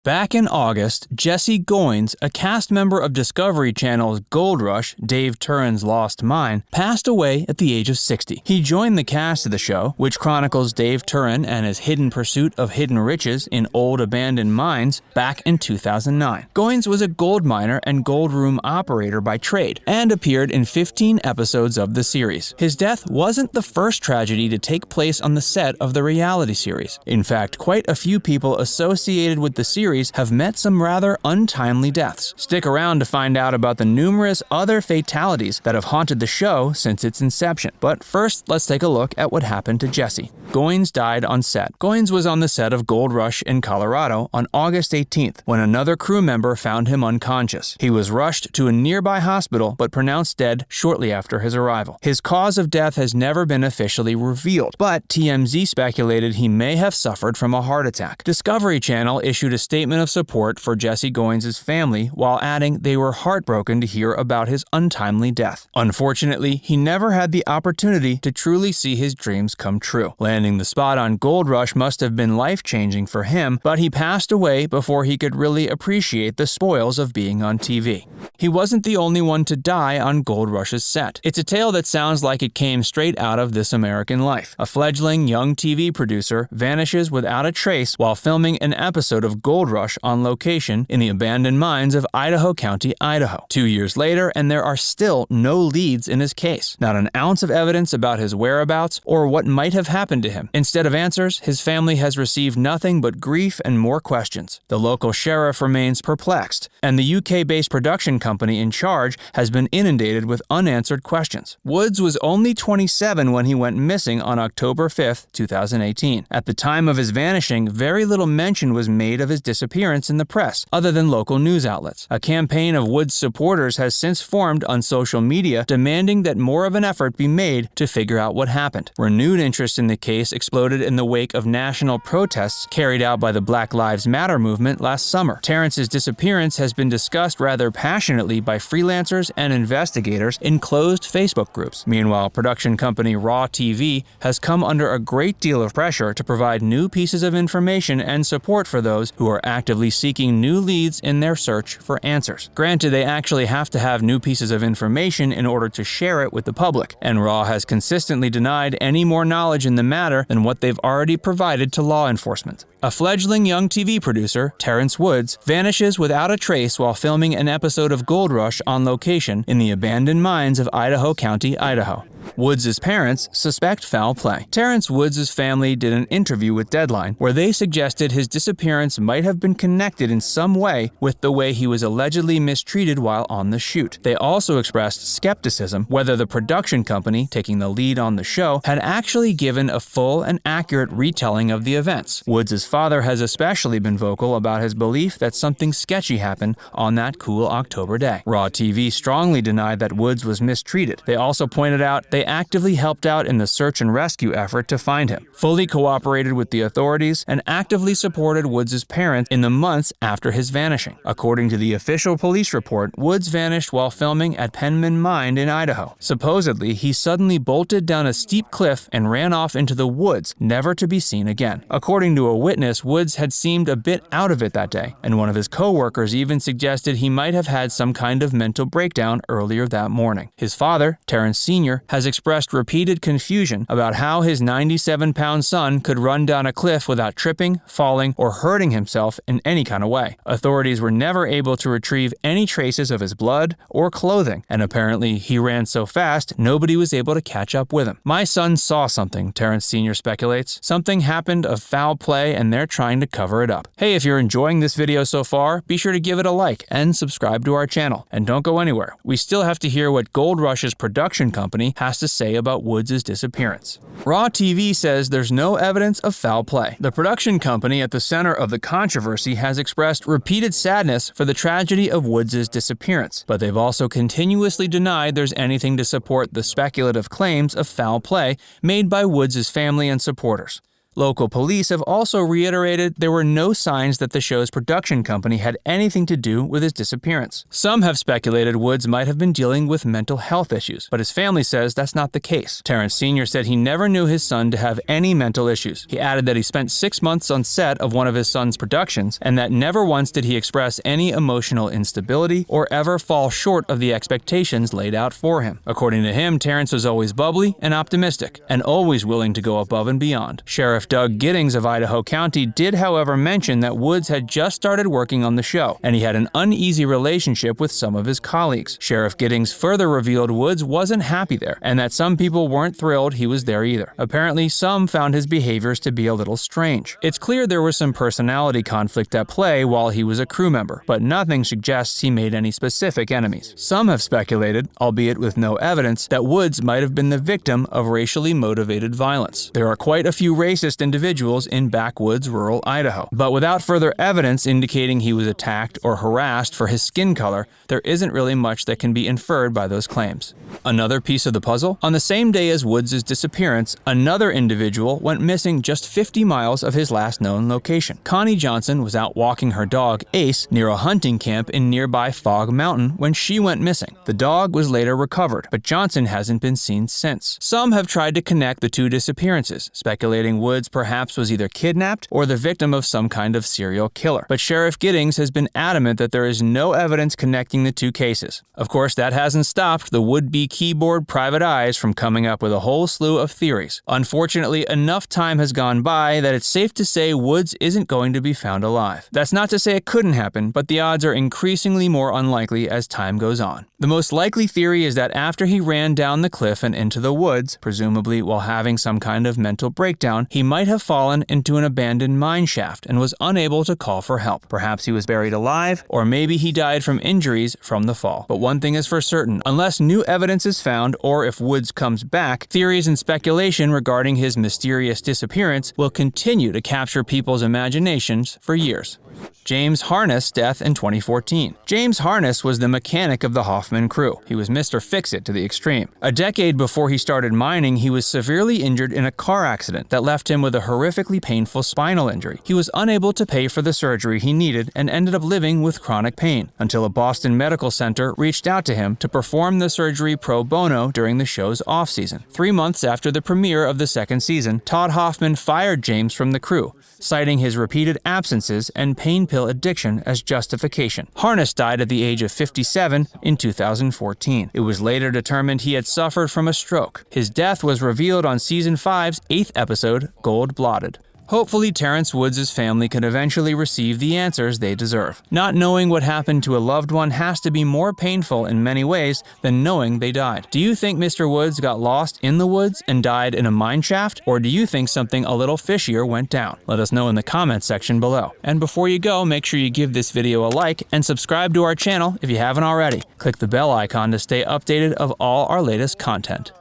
Back in August, Jesse Goines, a cast member of Discovery Channel's Gold Rush, Dave Turin's Lost Mine, passed away at the age of 60. He joined the cast of the show, which chronicles Dave Turin and his hidden pursuit of hidden riches in old abandoned mines, back in 2009. Goines was a gold miner and gold room operator by trade, and appeared in 15 episodes of the series. His death wasn't the first tragedy to take place on the set of the reality series. In fact, quite a few people associated with the series have met some rather untimely deaths. Stick around to find out about the numerous other fatalities that have haunted the show since its inception. But first, let's take a look at what happened to Jesse. Goines died on set. Goines was on the set of Gold Rush in Colorado on August 18th when another crew member found him unconscious. He was rushed to a nearby hospital but pronounced dead shortly after his arrival. His cause of death has never been officially revealed, but TMZ speculated he may have suffered from a heart attack. Discovery Channel issued a statement of support for Jesse Goines' family while adding they were heartbroken to hear about his untimely death. Unfortunately, he never had the opportunity to truly see his dreams come true. Landing the spot on Gold Rush must have been life-changing for him, but he passed away before he could really appreciate the spoils of being on TV. He wasn't the only one to die on Gold Rush's set. It's a tale that sounds like it came straight out of This American Life. A fledgling young TV producer vanishes without a trace while filming an episode of Gold Rush on location in the abandoned mines of Idaho County, Idaho. 2 years later, and there are still no leads in his case. Not an ounce of evidence about his whereabouts or what might have happened to him. Instead of answers, his family has received nothing but grief and more questions. The local sheriff remains perplexed, and the UK-based production company in charge has been inundated with unanswered questions. Woods was only 27 when he went missing on October 5th, 2018. At the time of his vanishing, very little mention was made of his disappearance in the press, other than local news outlets. A campaign of Woods' supporters has since formed on social media demanding that more of an effort be made to figure out what happened. Renewed interest in the case exploded in the wake of national protests carried out by the Black Lives Matter movement last summer. Terence's disappearance has been discussed rather passionately by freelancers and investigators in closed Facebook groups. Meanwhile, production company Raw TV has come under a great deal of pressure to provide new pieces of information and support for those who are actively seeking new leads in their search for answers. Granted, they actually have to have new pieces of information in order to share it with the public, and Raw has consistently denied any more knowledge in the matter than what they've already provided to law enforcement. A fledgling young TV producer, Terence Woods, vanishes without a trace while filming an episode of Gold Rush on location in the abandoned mines of Idaho County, Idaho. Woods' parents suspect foul play. Terence Woods' family did an interview with Deadline where they suggested his disappearance might have been connected in some way with the way he was allegedly mistreated while on the shoot. They also expressed skepticism whether the production company, taking the lead on the show, had actually given a full and accurate retelling of the events. Woods' father has especially been vocal about his belief that something sketchy happened on that cool October day. Raw TV strongly denied that Woods was mistreated. They also pointed out they actively helped out in the search and rescue effort to find him, fully cooperated with the authorities, and actively supported Woods' parents in the months after his vanishing. According to the official police report, Woods vanished while filming at Penman Mine in Idaho. Supposedly, he suddenly bolted down a steep cliff and ran off into the woods, never to be seen again. According to a witness, Woods had seemed a bit out of it that day, and one of his co-workers even suggested he might have had some kind of mental breakdown earlier that morning. His father, Terence Sr., has expressed repeated confusion about how his 97-pound son could run down a cliff without tripping, falling, or hurting himself in any kind of way. Authorities were never able to retrieve any traces of his blood or clothing, and apparently he ran so fast nobody was able to catch up with him. "My son saw something," Terence Sr. speculates. "Something happened of foul play and they're trying to cover it up." Hey, if you're enjoying this video so far, be sure to give it a like and subscribe to our channel. And don't go anywhere. We still have to hear what Gold Rush's production company has to say about Woods' disappearance. Raw TV says there's no evidence of foul play. The production company at the center of the controversy has expressed repeated sadness for the tragedy of Woods' disappearance, but they've also continuously denied there's anything to support the speculative claims of foul play made by Woods' family and supporters. Local police have also reiterated there were no signs that the show's production company had anything to do with his disappearance. Some have speculated Woods might have been dealing with mental health issues, but his family says that's not the case. Terence Sr. said he never knew his son to have any mental issues. He added that he spent 6 months on set of one of his son's productions, and that never once did he express any emotional instability or ever fall short of the expectations laid out for him. According to him, Terence was always bubbly and optimistic, and always willing to go above and beyond. Sheriff Doug Goines of Idaho County did, however, mention that Woods had just started working on the show, and he had an uneasy relationship with some of his colleagues. Sheriff Goines further revealed Woods wasn't happy there, and that some people weren't thrilled he was there either. Apparently, some found his behaviors to be a little strange. It's clear there was some personality conflict at play while he was a crew member, but nothing suggests he made any specific enemies. Some have speculated, albeit with no evidence, that Woods might have been the victim of racially motivated violence. There are quite a few racist individuals in backwoods rural Idaho, but without further evidence indicating he was attacked or harassed for his skin color, there isn't really much that can be inferred by those claims. Another piece of the puzzle? On the same day as Woods' disappearance, another individual went missing just 50 miles of his last known location. Connie Johnson was out walking her dog, Ace, near a hunting camp in nearby Fog Mountain when she went missing. The dog was later recovered, but Johnson hasn't been seen since. Some have tried to connect the two disappearances, speculating Woods perhaps was either kidnapped or the victim of some kind of serial killer. But Sheriff Goines has been adamant that there is no evidence connecting the two cases. Of course, that hasn't stopped the would-be keyboard private eyes from coming up with a whole slew of theories. Unfortunately, enough time has gone by that it's safe to say Woods isn't going to be found alive. That's not to say it couldn't happen, but the odds are increasingly more unlikely as time goes on. The most likely theory is that after he ran down the cliff and into the woods, presumably while having some kind of mental breakdown, he might have fallen into an abandoned mine shaft and was unable to call for help. Perhaps he was buried alive, or maybe he died from injuries from the fall. But one thing is for certain, unless new evidence is found or if Woods comes back, theories and speculation regarding his mysterious disappearance will continue to capture people's imaginations for years. James Harness' death in 2014. James Harness was the mechanic of the Hoffman crew. He was Mr. Fix-It to the extreme. A decade before he started mining, he was severely injured in a car accident that left him with a horrifically painful spinal injury. He was unable to pay for the surgery he needed and ended up living with chronic pain until a Boston medical center reached out to him to perform the surgery pro bono during the show's off-season. 3 months after the premiere of the second season, Todd Hoffman fired James from the crew, citing his repeated absences and pain pill addiction as justification. Harness died at the age of 57 in 2014. It was later determined he had suffered from a stroke. His death was revealed on Season 5's 8th episode, Gold Blotted. Hopefully, Terence Woods' family can eventually receive the answers they deserve. Not knowing what happened to a loved one has to be more painful in many ways than knowing they died. Do you think Mr. Woods got lost in the woods and died in a mine shaft? Or do you think something a little fishier went down? Let us know in the comments section below. And before you go, make sure you give this video a like and subscribe to our channel if you haven't already. Click the bell icon to stay updated of all our latest content.